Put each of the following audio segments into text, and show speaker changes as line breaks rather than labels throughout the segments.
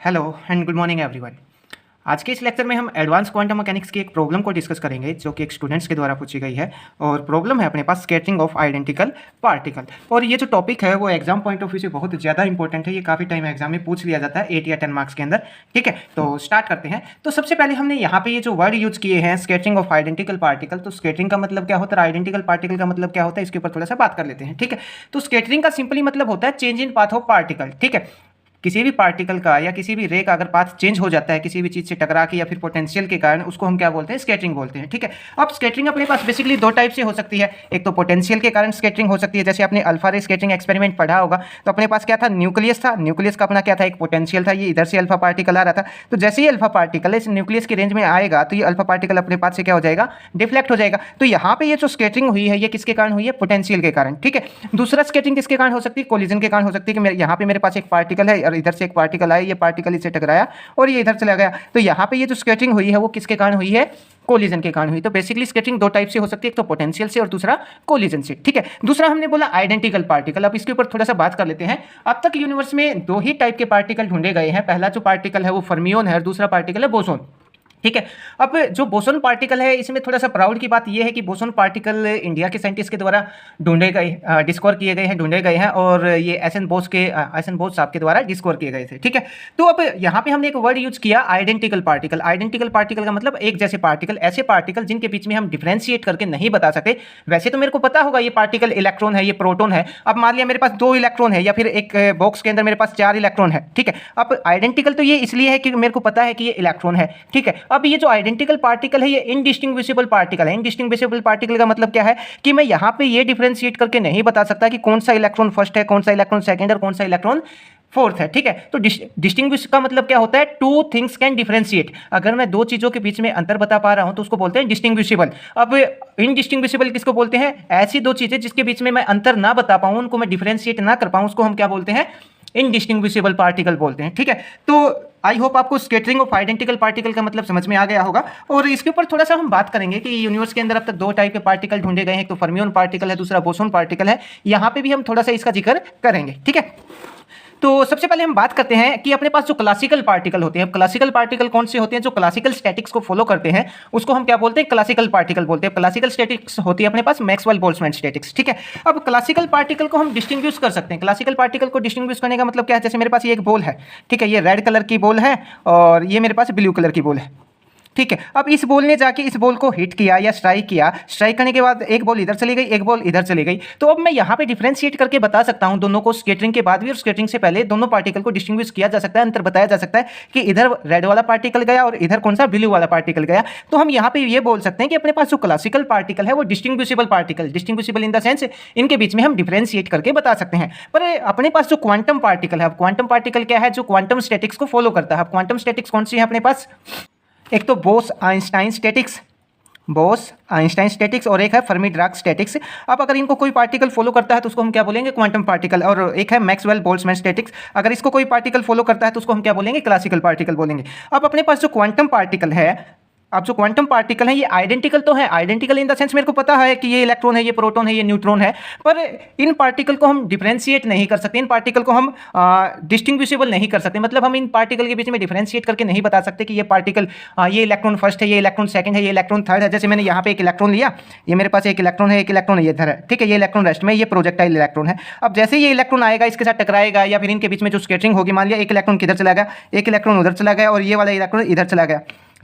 Hello and good morning everyone. आज के इस लेक्चर में हम एडवांस क्वांटम मैकेनिक्स की एक प्रॉब्लम को डिस्कस करेंगे जो कि एक स्टूडेंट्स के द्वारा पूछी गई है। और प्रॉब्लम है अपने पास स्कैटरिंग ऑफ आइडेंटिकल पार्टिकल। और ये जो टॉपिक है वो एग्जाम पॉइंट ऑफ व्यू से बहुत ज़्यादा इंपॉर्टेंट है। ये काफ़ी टाइम एग्जाम में पूछ लिया जाता है 8 या 10 मार्क्स के अंदर। ठीक है, तो स्टार्ट करते हैं। तो सबसे पहले हमने यहाँ पे ये जो वर्ड यूज किए हैं स्कैटरिंग ऑफ आइडेंटिकल पार्टिकल, तो स्कैटरिंग का मतलब क्या होता है, आइडेंटिकल पार्टिकल का मतलब क्या होता है, इसके ऊपर थोड़ा सा बात कर लेते हैं। ठीक है, तो स्कैटरिंग का सिंपली मतलब होता है change in path of particle. ठीक है, किसी भी पार्टिकल का या किसी भी रे का अगर पाथ चेंज हो जाता है किसी भी चीज़ से टकरा के या फिर पोटेंशियल के कारण, उसको हम क्या बोलते हैं, स्कैटरिंग बोलते हैं। ठीक है, अब स्कैटरिंग अपने पास बेसिकली दो टाइप से हो सकती है। एक तो पोटेंशियल के कारण स्कैटरिंग हो सकती है, जैसे आपने अल्फा रे स्कैटरिंग एक्सपेरिमेंट पढ़ा होगा। तो अपने पास क्या था, न्यूक्लियस था। न्यूक्लियस का अपना क्या था, एक पोटेंशियल था। ये इधर से अल्फा पार्टिकल आ रहा था, तो जैसे ही अल्फा पार्टिकल इस न्यूक्लियस की रेंज में आएगा तो ये अल्फा पार्टिकल अपने पास से क्या हो जाएगा, डिफ्लेक्ट हो जाएगा। तो यहाँ पे ये जो स्कैटरिंग हुई है ये किसके कारण हुई है, पोटेंशियल के कारण। ठीक है, दूसरा स्कैटरिंग किसके कारण हो सकती है, कोलिजन के कारण हो सकती है कि यहाँ पे मेरे पास एक पार्टिकल है और इधर से एक पार्टिकल आया, ये पार्टिकल इससे टकराया और ये इधर चला गया। तो यहाँ पे ये जो स्कैटरिंग हुई है वो किसके कारण हुई है, कोलिजन के कारण हुई। तो बेसिकली स्कैटरिंग दो टाइप से हो सकती है, एक तो पोटेंशियल से और दूसरा कोलिजन से। ठीक है, दूसरा हमने बोला आइडेंटिकल पार्टिकल। अब इसके ऊपर थोड़ा सा बात कर लेते हैं। अब तक यूनिवर्स में दो ही टाइप के पार्टिकल ढूंढे गए हैं। पहला जो पार्टिकल है वो फर्मियोन है और दूसरा पार्टिकल है बोसोन। ठीक है, अब जो बोसोन पार्टिकल है इसमें थोड़ा सा प्राउड की बात यह है कि बोसोन पार्टिकल इंडिया के साइंटिस्ट के द्वारा ढूंढे गए, डिस्कवर किए गए हैं, ढूंढे गए हैं और ये एस एन बोस साहब के द्वारा डिस्कवर किए गए थे। ठीक है, तो अब यहाँ पे हमने एक वर्ड यूज किया आइडेंटिकल पार्टिकल। आइडेंटिकल पार्टिकल का मतलब एक जैसे पार्टिकल, ऐसे पार्टिकल जिनके बीच में हम डिफ्रेंशिएट करके नहीं बता सकते। वैसे तो मेरे को पता होगा ये पार्टिकल इलेक्ट्रॉन है, ये प्रोटॉन है। अब मान लिया मेरे पास 2 इलेक्ट्रॉन है या फिर एक बॉक्स के अंदर मेरे पास 4 इलेक्ट्रॉन है। ठीक है, अब आइडेंटिकल तो ये इसलिए है कि मेरे को पता है कि ये इलेक्ट्रॉन है। ठीक है, अब ये जो आइडेंटिकल पार्टिकल है ये इनडिस्टिंग्विशिबल पार्टिकल है। इनडिस्टिंग्विशिबल पार्टिकल का मतलब क्या है कि मैं यहां पे ये डिफरेंशिएट करके नहीं बता सकता कि कौन सा इलेक्ट्रॉन फर्स्ट है, कौन सा इलेक्ट्रॉन सेकंड और कौन सा इलेक्ट्रॉन फोर्थ है। ठीक है, तो डिस्टिंग्विश का मतलब क्या होता है, टू थिंग्स कैन डिफरेंशिएट। अगर मैं दो चीजों के बीच में अंतर बता पा रहा हूं तो उसको बोलते हैं डिस्टिंग्विशिबल। अब इनडिस्टिंग्विशिबल किसको बोलते हैं, ऐसी दो चीजें जिसके बीच में मैं अंतर ना बता पाऊं, उनको मैं डिफरेंशिएट ना कर पाऊं, उसको हम क्या बोलते हैं, इनडिस्टिंग्विशिबल पार्टिकल बोलते हैं। ठीक है, तो आई होप आपको स्कैटरिंग ऑफ आइडेंटिकल पार्टिकल का मतलब समझ में आ गया होगा। और इसके ऊपर थोड़ा सा हम बात करेंगे कि यूनिवर्स के अंदर अब तक दो टाइप के पार्टिकल ढूंढे गए हैं, एक तो फर्मियोन पार्टिकल है, दूसरा बोसोन पार्टिकल है। यहाँ पे भी हम थोड़ा सा इसका जिक्र करेंगे। ठीक है, तो सबसे पहले हम बात करते हैं कि अपने पास जो क्लासिकल पार्टिकल होते हैं, क्लासिकल पार्टिकल कौन से होते हैं, जो क्लासिकल स्टैटिक्स को फॉलो करते हैं उसको हम क्या बोलते हैं, क्लासिकल पार्टिकल बोलते हैं। क्लासिकल स्टैटिक्स होती है अपने पास मैक्सवेल बोल्ट्जमैन स्टैटिक्स। ठीक है, अब क्लासिकल पार्टिकल को हम डिस्टिंग्विश कर सकते हैं। क्लासिकल पार्टिकल को डिस्टिंग्विश करने का मतलब क्या है, जैसे मेरे पास ये एक बॉल है। ठीक है, ये रेड कलर की बॉल है और ये मेरे पास ब्लू कलर की बॉल है। ठीक है, अब इस बॉल ने जाके इस बॉल को हिट किया या स्ट्राइक किया, स्ट्राइक करने के बाद एक बॉल इधर चली गई, एक बॉल इधर चली गई। तो अब मैं यहाँ पे डिफरेंशिएट करके बता सकता हूँ दोनों को, स्कैटरिंग के बाद भी और स्कैटरिंग से पहले दोनों पार्टिकल को डिस्टिंग्विश किया जा सकता है, अंतर बताया जा सकता है कि इधर रेड वाला पार्टिकल गया और इधर कौन सा, ब्लू वाला पार्टिकल गया। तो हम यहाँ पे ये बोल सकते हैं कि अपने पास जो क्लासिकल पार्टिकल है वो डिस्टिंग्विशिबल पार्टिकल, डिस्टिंग्विशिबल इन द सेंस इनके बीच में हम डिफरेंशिएट करके बता सकते हैं। पर अपने पास जो क्वांटम पार्टिकल है, अब क्वांटम पार्टिकल क्या है, जो क्वांटम स्टैटिक्स को फॉलो करता है। अब क्वांटम स्टैटिक्स कौन सी है अपने पास, एक तो Bose Einstein statics, Bose Einstein statics, और एक है फर्मी डिराक स्टैटिक्स। अब अगर इनको कोई पार्टिकल फॉलो करता है तो उसको हम क्या बोलेंगे, क्वांटम पार्टिकल। और एक है मैक्सवेल बोल्ट्जमैन स्टैटिक्स, अगर इसको कोई पार्टिकल फॉलो करता है तो उसको हम क्या बोलेंगे, क्लासिकल पार्टिकल बोलेंगे। अब अपने पास जो क्वांटम पार्टिकल है, अब जो क्वांटम पार्टिकल है ये आइडेंटिकल तो है, आइडेंटिकल इन द सेंस मेरे को पता है कि ये इलेक्ट्रॉन है, ये प्रोटॉन है, ये न्यूट्रॉन है, पर इन पार्टिकल को हम डिफरेंशिएट नहीं कर सकते, इन पार्टिकल को हम डिस्टिंग्विशिबल नहीं कर सकते। मतलब हम इन पार्टिकल के बीच में डिफरेंशिएट करके नहीं बता सकते कि ये पार्टिकल ये इलेक्ट्रॉन फर्स्ट है, ये इलेक्ट्रॉन सेकंड है, ये इलेक्ट्रॉन थर्ड है। जैसे मैंने यहाँ पे एक इलेक्ट्रॉन लिया, ये मेरे पास एक इलेक्ट्रॉन है, एक इलेक्ट्रॉन ये इधर है। ठीक है, ये इलेक्ट्रॉन रेस्ट में, ये प्रोजेक्टाइल इलेक्ट्रॉन है। अब जैसे ये इलेक्ट्रॉन आएगा इसके साथ टकराएगा या फिर इनके बीच में जो स्कैटरिंग होगी, मान लिया एक इलेक्ट्रॉन किधर चला गया, एक इलेक्ट्रॉन उधर चला गया और ये वाला इलेक्ट्रॉन इधर चला गया।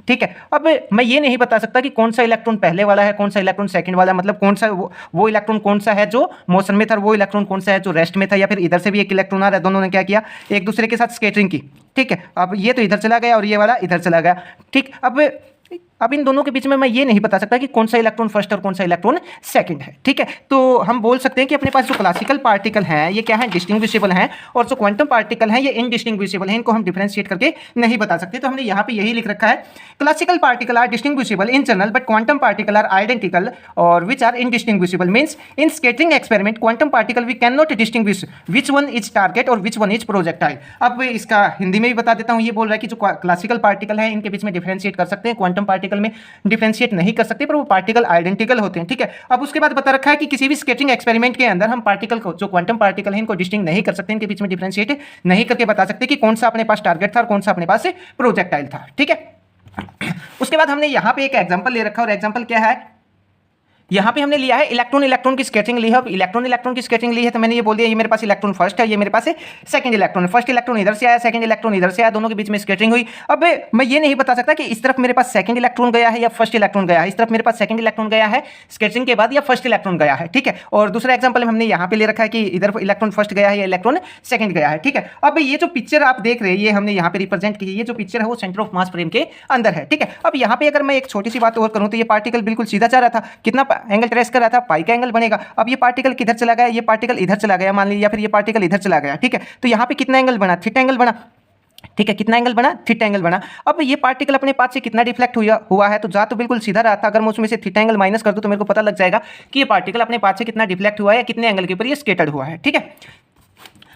ठीक है, अब मैं ये नहीं बता सकता कि कौन सा इलेक्ट्रॉन पहले वाला है, कौन सा इलेक्ट्रॉन सेकंड वाला है, मतलब कौन सा वो इलेक्ट्रॉन कौन सा है जो मोशन में था, वो इलेक्ट्रॉन कौन सा है जो रेस्ट में था, या फिर इधर से भी एक इलेक्ट्रॉन आ रहा है, दोनों ने क्या किया, एक दूसरे के साथ स्कैटरिंग की। ठीक है, अब ये तो इधर चला गया और ये वाला इधर चला गया। ठीक, अब इन दोनों के बीच में मैं ये नहीं बता सकता कि कौन सा इलेक्ट्रॉन फर्स्ट और कौन सा इलेक्ट्रॉन सेकंड है। ठीक है, तो हम बोल सकते हैं कि अपने पास जो क्लासिकल पार्टिकल हैं ये क्या है, डिस्टिंग्विशिबल हैं, और जो क्वांटम पार्टिकल हैं ये इनडिस्टिंग्विशिबल हैं, इनको हम डिफरेंशिएट करके नहीं बता सकते। तो हमने यहाँ पे यही लिख रखा है, classical particle are distinguishable in general but quantum particle are identical और which are indistinguishable. Means in scattering experiment quantum particle we can not distinguish which one is target और विच वन इज प्रोजेक्टाइल। अब इसका हिंदी में भी बता देता हूँ, ये बोल रहा है कि जो क्लासिकल पार्टिकल है इनके बीच में डिफरेंशिएट कर सकते हैं, क्वांटम पार्टिकल पार्टिकल में डिफरेंशिएट नहीं कर सकते, पर वो पार्टिकल आइडेंटिकल होते हैं, ठीक है। अब उसके बाद बता रखा है कि किसी भी स्केचिंग एक्सपेरिमेंट के अंदर हम पार्टिकल को, जो क्वांटम पार्टिकल है, इनको डिस्टिंग नहीं कर सकते, इनके बीच में डिफरेंशिएट नहीं करके बता सकते कि कौन सा अपने पास टारगेट था और कौन सा अपने पास प्रोजेक्टाइल था, ठीक है। उसके बाद हमने यहाँ पे एक एग्जांपल ले रखा है, और एग्जांपल क्या है, यहाँ पे हमने लिया है इलेक्ट्रॉन की स्केचिंग ली है। अब इलेक्ट्रॉन की स्केचिंग ली है तो मैंने ये बोल दिया ये मेरे पास इलेक्ट्रॉन फर्स्ट है, ये मेरे पास सेकंड इलेक्ट्रॉन है। फर्स्ट इलेक्ट्रॉन इधर से आया, सेकंड इलेक्ट्रॉन इधर से आया, दोनों के बीच में स्केचिंग हुई। अब मैं ये नहीं बता सकता कि इस तरफ मेरे पास सेकंड इलेक्ट्रॉन गया है या फर्स्ट इलेक्ट्रॉन गया है, इस तरफ मेरे पास सेकंड इलेक्ट्रॉन गया है स्केचिंग के बाद या फर्स्ट इलेक्ट्रॉन गया है, ठीक है। और दूसरा एग्जाम्पल हमने यहाँ पे ले रखा है कि इधर इलेक्ट्रॉन फर्स्ट गया है या इलेक्ट्रॉन सेकंड गया है, ठीक है। अब ये जो पिक्चर आप देख रहे हैं ये हमने यहाँ पे रिप्रेजेंट की है, ये जो पिक्चर है वो सेंटर ऑफ मास फ्रेम के अंदर है, ठीक है। अब यहाँ पे अगर मैं एक छोटी सी बात और करूँ तो ये पार्टिकल बिल्कुल सीधा जा रहा था, कितना एंगल ट्रेस कर रहा था, पाई का एंगल बनेगा। अब ये पार्टिकल किधर चला गया, ये पार्टिकल इधर चला गया मान लीजिए, या फिर ये पार्टिकल इधर चला गया, ठीक है। तो यहाँ पे कितना एंगल बना, थीटा एंगल बना, ठीक है। कितना एंगल बना, थीटा एंगल बना। अब ये पार्टिकल अपने पास से कितना डिफ्लेक्ट हुआ है, तो जा तो बिल्कुल सीधा रहा था, अगर मैं उसमें से थीटा एंगल माइनस कर दूं तो मेरे को पता लग जाएगा कि ये पार्टिकल अपने पास से कितना डिफ्लेक्ट हुआ है या कितने एंगल के ऊपर ये स्केटर्ड हुआ है, ठीक है।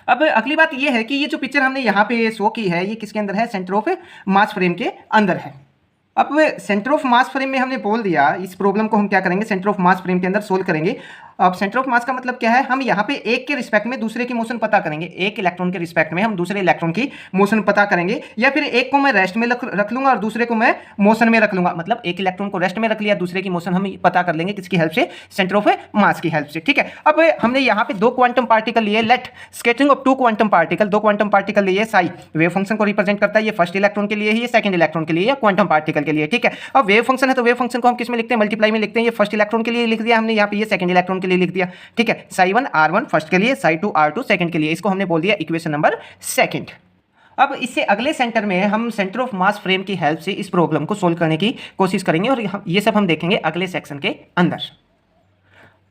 अब अगली बात ये है कि ये जो पिक्चर हमने यहाँ पे शो की है ये किसके अंदर है, सेंटर ऑफ मास फ्रेम के अंदर है। अब सेंटर ऑफ मास फ्रेम में हमने बोल दिया, इस प्रॉब्लम को हम क्या करेंगे, सेंटर ऑफ मास फ्रेम के अंदर सोल्व करेंगे। अब सेंटर ऑफ मास का मतलब क्या है, हम यहाँ पे एक के रिस्पेक्ट में दूसरे की मोशन पता करेंगे, एक इलेक्ट्रॉन के रिस्पेक्ट में हम दूसरे इलेक्ट्रॉन की मोशन पता करेंगे, या फिर एक को मैं रेस्ट में रख लूंगा और दूसरे को मैं मोशन में रख लूंगा। मतलब एक इलेक्ट्रॉन को रेस्ट में रख लिया, दूसरे की मोशन हम पता कर लेंगे किसकी हेल्प से, सेंटर ऑफ मास की हेल्प से, ठीक है। अब हमने यहाँ पे दो क्वांटम पार्टिकल लिए, let sketching of two quantum particle, दो क्वांटम पार्टिकल लिए, साई वेव फंक्शन को रिप्रेजेंट करता है, ये फर्स्ट इलेक्ट्रॉन के लिए, ये सेकंड इलेक्ट्रॉन के लिए, या क्वांटम पार्टिकल के लिए, ठीक है। अब वेव फंक्शन है तो वेव फंक्शन को हम किस में लिखते हैं, मल्टीप्लाई में लिखते हैं। ये फर्स्ट इलेक्ट्रॉन के लिए लिख दिया हमने, यहाँ पे ये सेकंड इलेक्ट्रॉन के लिए लिख दिया, ठीक है। साई 1 R1 फर्स्ट के लिए, साई 2 R2 सेकंड के लिए, इसको हमने बोल दिया इक्वेशन नंबर सेकंड। अब इससे अगले सेंटर में हम सेंटर ऑफ मास फ्रेम की हेल्प से इस प्रॉब्लम को सोल्व करने की कोशिश करेंगे, और ये सब हम देखेंगे अगले सेक्शन के अंदर।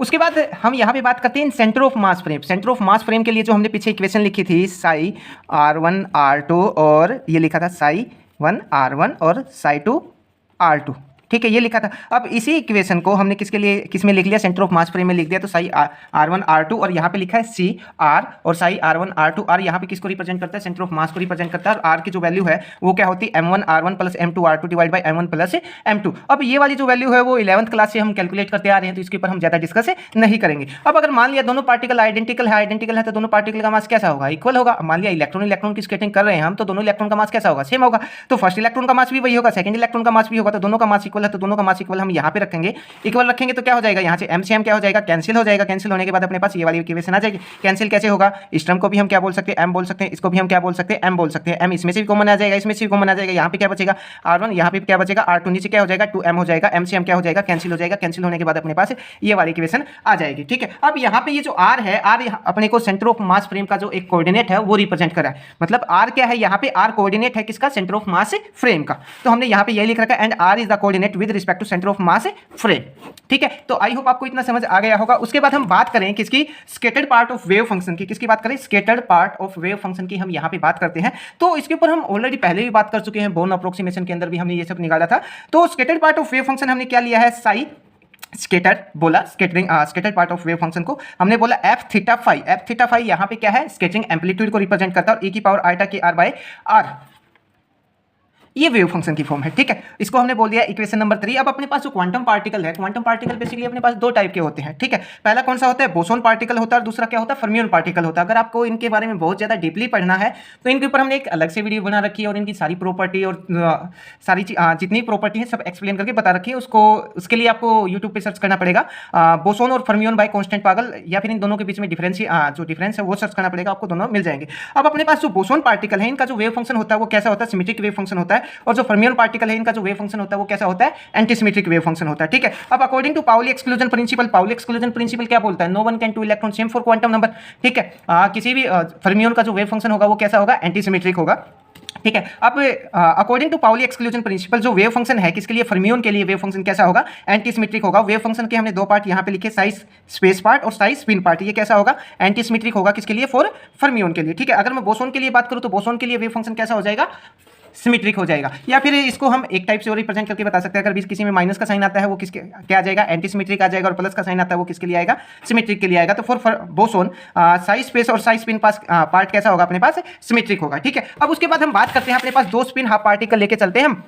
उसके बाद हम यहाँ पे बात करते हैं centre of mass frame. Centre of mass frame के लिए जो हमने पीछे इक्वेशन लिखी थी, साई R1 R2 और ये लिखा था साई 1 R1 और साई 2 R2, ठीक है, ये लिखा था। अब इसी इक्वेशन को हमने किसके लिए, किसमें लिख लिया, सेंटर ऑफ मास फ्रेम में लिख दिया। तो साई R1 R2 और यहाँ पे लिखा है C R, और साई R1 R2 R यहाँ पे किसको रिप्रेजेंट करता है, सेंटर ऑफ मास को रिप्रेजेंट करता है। और R की जो वैल्यू है वो क्या होती है, M1 R1 plus M2 R2 divide by M1 plus M2। अब ये वाली जो वैल्यू है वो 11th क्लास से हम कैलकुलेट करते आ रहे हैं, तो इसके ऊपर हम ज़्यादा डिस्कस नहीं करेंगे। अब अगर मान लिया दोनों पार्टिकल आइडेंटिकल है तो दोनों पार्टिकल का मास कैसा होगा, इक्वल होगा। मान लिया इलेक्ट्रॉन की स्केटिंग कर रहे हैं हम, तो दोनों इलेक्ट्रॉन का मास कैसा होगा, सेम होगा। तो फर्स्ट इलेक्ट्रॉन का मास भी वही होगा, सेकंड इलेक्ट्रॉन का मास भी होगा, तो दोनों का मास इक्वल है, तो दोनों का मास इक्वल हम यहाँ पे रखेंगे। इक्वल रखेंगे तो क्या हो जाएगा, यहाँ से M से M क्या हो जाएगा, कैंसिल हो जाएगा। कैंसिल होने के बाद अपने पास ये वाली इक्वेशन आ जाएगी। कैंसिल कैसे होगा, इस टर्म को भी हम क्या बोल सकते हैं, M बोल सकते हैं, इसको भी हम क्या बोल सकते हैं, M बोल सकते हैं। M इसमें से भी कॉमन आ जाएगा, इसमें से भी कॉमन आ जाएगा। यहाँ पे क्या बचेगा R1, यहाँ पे क्या बचेगा R2, नीचे क्या हो जाएगा 2M हो जाएगा। M से M क्या हो जाएगा, कैंसिल हो जाएगा। कैंसिल होने के बाद अपने पास ये वाली इक्वेशन आ जाएगी, ठीक है। अब यहाँ पे ये जो R है, R अपने को सेंटर ऑफ मास फ्रेम का जो एक कोऑर्डिनेट है वो रिप्रेजेंट कर रहा है। मतलब R क्या है, यहाँ पे R कोऑर्डिनेट है किसका, सेंटर ऑफ मास फ्रेम का। तो हमने यहाँ पे ये लिख रखा है, and R is the coordinate with respect to centre of mass frame, ठीक है। तो आई होप आपको इतना समझ आ गया होगा। उसके बाद हम बात करें किसकी, scattered part of wave function की। किसकी बात करें, scattered part of wave function की हम यहाँ पे बात करते हैं। तो इसके ऊपर हम ऑलरेडी पहले भी बात कर चुके हैं, बोर्न अप्रोक्सीमेशन के अंदर भी हमने ये सब निकाला था। तो scattered part of wave function हमने क्या लिया है, साई स्केटर बोला, scattered part of wave function को हमने बोला एफ थीटा फाई यहाँ पे क्या है, स्केचिंग एम्पलीट्यूड को रिप्रेजेंट करता है, और e की पावर आइटा के r बाय r, ये वेव फंक्शन की फॉर्म है, ठीक है। इसको हमने बोल दिया इक्वेशन नंबर 3। अब अपने पास जो क्वांटम पार्टिकल है, क्वांटम पार्टिकल बेसिकली अपने पास दो टाइप के होते हैं, ठीक है। पहला कौन सा होता है, बोसोन पार्टिकल होता है, और दूसरा क्या होता है, फर्मियन पार्टिकल होता है। अगर आपको इनके बारे में बहुत ज़्यादा डीपली पढ़ना है तो इनके ऊपर हमने एक अलग से वीडियो बना रखी है, और इनकी सारी प्रॉपर्टी और सारी जितनी प्रॉपर्टी है सब एक्सप्लेन करके बता रखी है। उसके लिए आपको यूट्यूब पर सर्च करना पड़ेगा, बोसोन और फर्मियन बाय कॉन्स्टेंट पागल, या फिर इन दोनों के बीच में जो डिफरेंस है वो सर्च करना पड़ेगा, आपको दोनों मिल जाएंगे। अब अपने पास जो बोसोन पार्टिकल है, इनका जो वेव फंक्शन होता है वो कैसा होता है, सिमेट्रिक वेव फंक्शन होता है। और जो फर्मियन पार्टिकल है, इनका जो वेव फंक्शन होता है वो कैसा होता है, एंटीसिमेट्रिक वेव फंक्शन होता है, ठीक है। अब according to Pauli exclusion principle क्या बोलता है, no one can two electron same four quantum number, ठीक है। किसी भी फर्मियन का जो वेव फंक्शन होगा वो कैसा होगा, एंटीसिमेट्रिक होगा, ठीक है। अब according to Pauli exclusion principle जो वेव फंक्शन है किसके लिए, फर्मियन के लिए वेव फंक्शन कैसा होगा, एंटीसिमेट्रिक होगा। वेव फंक्शन के हमने दो पार्ट यहाँ पे लिखे, साइज स्पेस पार्ट और साइज स्पिन पार्ट। ये कैसा होगा, एंटीसिमेट्रिक होगा, किसके लिए, फॉर फर्मियन के लिए, ठीक है। अगर मैं बोसोन के लिए बात करूँ तो बोसोन के लिए वेव फंक्शन कैसा हो जाएगा, सिमेट्रिक हो जाएगा। या फिर इसको हम एक टाइप से और रिप्रेजेंट करके बता सकते हैं, अगर किसी में माइनस का साइन आता है वो किसके क्या आ जाएगा, एंटीसिमेट्रिक आ जाएगा, और प्लस का साइन आता है वो किसके लिए आएगा, सिमेट्रिक के लिए आएगा। तो फॉर बोसोन साइज स्पेस और साइज स्पिन पार्ट कैसा होगा अपने पास, सिमेट्रिक होगा, ठीक है। अब उसके बाद हम बात करते हैं, अपने पास दो स्पिन हाफ पार्टिकल लेके चलते हैं हम,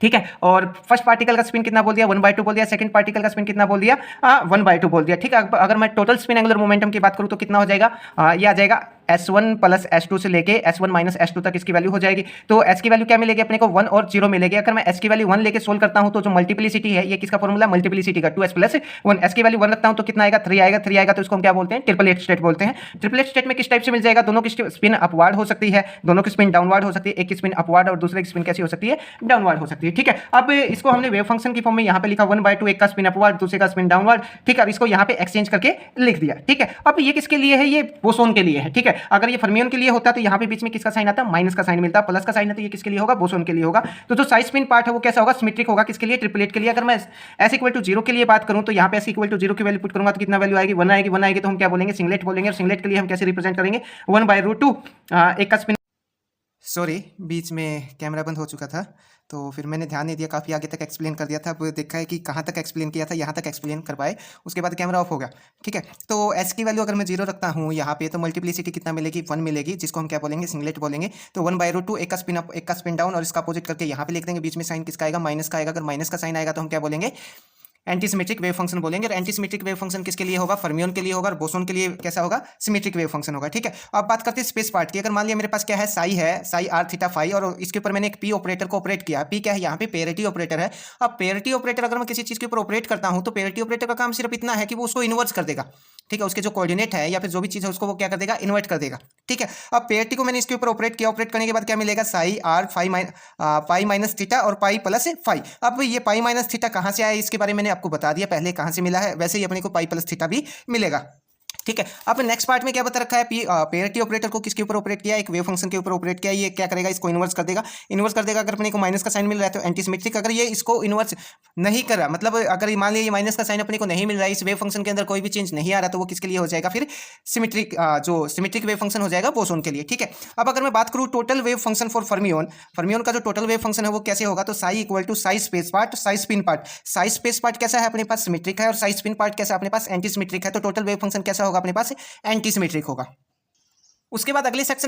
ठीक है। और फर्स्ट पार्टिकल का स्पिन कितना बोल दिया, 1/2 बोल दिया। सेकंड पार्टिकल का स्पिन कितना बोल दिया, 1/2 बोल दिया। ठीक है। अगर मैं टोटल स्पिन एंगुलर मोमेंटम की बात करूं तो कितना हो जाएगा, ये आ जाएगा S1 प्लस S2 से लेके S1 माइनस S2 तक इसकी वैल्यू हो जाएगी। तो S की वैल्यू क्या मिलेगी अपने को, 1 और 0 मिलेगी। अगर मैं S की वैल्यू 1 लेके सोल्व करता हूं तो जो मल्टीप्लिसिटी है, ये किसका फॉर्मूला, मल्टीप्लिसिटी का, 2S प्लस 1। S की वैल्यू 1 रखता हूं तो कितना आएगा, 3 आएगा। 3 आएगा तो इसको हम क्या बोलते हैं, ट्रिपलेट स्टेट बोलते हैं। ट्रिपलेट स्टेट में किस टाइप से मिल जाएगा, दोनों की स्पिन अपवार्ड हो सकती है, दोनों की स्पिन डाउनवार्ड हो सकती है। एक की स्पिन अपवार्ड और दूसरे की स्पिन कैसी हो सकती है, डाउनवार्ड हो सकती है। ठीक है। अब इसको हमने वेव फंक्शन की फॉर्म में यहाँ पे लिखा 1/2, एक का स्पिन अपवार्ड दूसरे का स्पिन डाउनवार्ड। ठीक है। अब इसको यहाँ पे एक्सचेंज करके लिख दिया। ठीक है। अब ये किसके लिए है, ये बोसोन के लिए है। ठीक है। अगर ये फर्मियन के लिए होता तो यहाँ पे बीच में किसका साइन आता, माइनस का साइन मिलता, प्लस का साइन आता, ये किसके लिए होगा, बोसोन के लिए होगा। तो जो साइड स्पिन पार्ट है वो कैसा होगा, सिमेट्रिक होगा, किसके लिए, ट्रिपलेट के लिए। अगर मैं S इक्वल टू 0 के लिए बात करूं तो यहाँ पे S इक्वल टू 0 की वैल्यू पुट करूंगा तो कितना वैल्यू आएगी, 1 आएगी। 1 आएगी तो हम क्या बोलेंगे, सिंगलेट बोलेंगे। और सिंगलेट के लिए हम कैसे रिप्रेजेंट करेंगे, 1/√2, एक का स्पिन। सॉरी, बीच में कैमरा बंद हो चुका था तो फिर मैंने ध्यान नहीं दिया, काफ़ी आगे तक एक्सप्लेन कर दिया था। अब देखा है कि कहाँ तक एक्सप्लेन किया था, यहाँ तक एक्सप्लेन कर पाए, उसके बाद कैमरा ऑफ हो गया। ठीक है। तो S की वैल्यू अगर मैं 0 रखता हूँ यहाँ पे तो मल्टीप्लिसिटी कितना मिलेगी, 1 मिलेगी, जिसको हम क्या बोलेंगे, सिंगलेट बोलेंगे। तो 1/√2, एक का स्पिन अप एक का स्पिन डाउन, और इसका अपोजिट करके यहाँ पे लिख देंगे। बीच में साइन किसका आएगा, माइनस का आएगा। अगर माइनस का साइन आएगा तो हम क्या बोलेंगे, एंटीसिमेट्रिक वेव फंक्शन बोलेंगे। और एंटीसिमेट्रिक वेव फंक्शन किसके लिए होगा, फर्मियन के लिए होगा। और बोसोन के लिए कैसा होगा, सिमेट्रिक वेव फंक्शन होगा। ठीक है। अब बात करते हैं स्पेस पार्ट की। अगर मान लिया मेरे पास क्या है, साई r थीटा फाई, और इसके ऊपर मैंने एक p ऑपरेटर को ऑपरेट किया। p क्या है, यहाँ पे पेरिटी ऑपरेटर है। अब पेरिटी ऑपरेटर अगर मैं किसी चीज के ऊपर ऑपरेट करता हूँ तो पेरिटी ऑपरेटर का काम सिर्फ इतना है कि वो उसको इन्वर्स कर देगा। ठीक है। उसके जो कोऑर्डिनेट है या फिर जो भी चीज़ है उसको वो क्या कर देगा, इन्वर्ट कर देगा। ठीक है। अब पेरिटी को मैंने इसके ऊपर ऑपरेट किया, ऑपरेट करने के बाद क्या मिलेगा, Sai r pi minus theta और पाई प्लस फाई। अब ये पाई माइनस थीटा कहाँ से आया, इसके बारे में मैंने आपको बता दिया पहले कहाँ से मिला है, वैसे ही अपने को पाई प्लस थीटा भी मिलेगा। ठीक है। अब नेक्स्ट पार्ट में क्या बता रखा है, पेरिटी ऑपरेटर को किसके ऊपर ऑपरेट किया, एक वेव फंक्शन के ऊपर ऑपरेट किया। ये क्या करेगा, इसको इन्वर्स कर देगा। इन्वर्स कर देगा, अगर अपने को माइनस का साइन मिल रहा है तो एंटीसिमेट्रिक। अगर ये इसको इन्वर्स नहीं कर रहा, मतलब अगर मान लिया ये माइनस का साइन अपने को नहीं मिल रहा है, इस वेव फंक्शन के अंदर कोई भी चेंज नहीं आ रहा, तो वो किसके लिए हो जाएगा, फिर सिमेट्रिक, जो सिमेट्रिक वेव फंक्शन हो जाएगा बोसोन के लिए। ठीक है। अब अगर मैं बात करूँ total wave function for fermion का जो टोटल वेव फंक्शन है वो कैसे होगा, तो psi equal to psi space part psi spin part. Psi space part कैसा है अपने पास, सिमेट्रिक है, और साई स्पिन पार्ट कैसा अपने पास, एंटीसिमेट्रिक है। तो टोटल वेव फंक्शन कैसा होगा अपने पास, एंटीसिमेट्रिक होगा। उसके बाद अगले सेक्शन में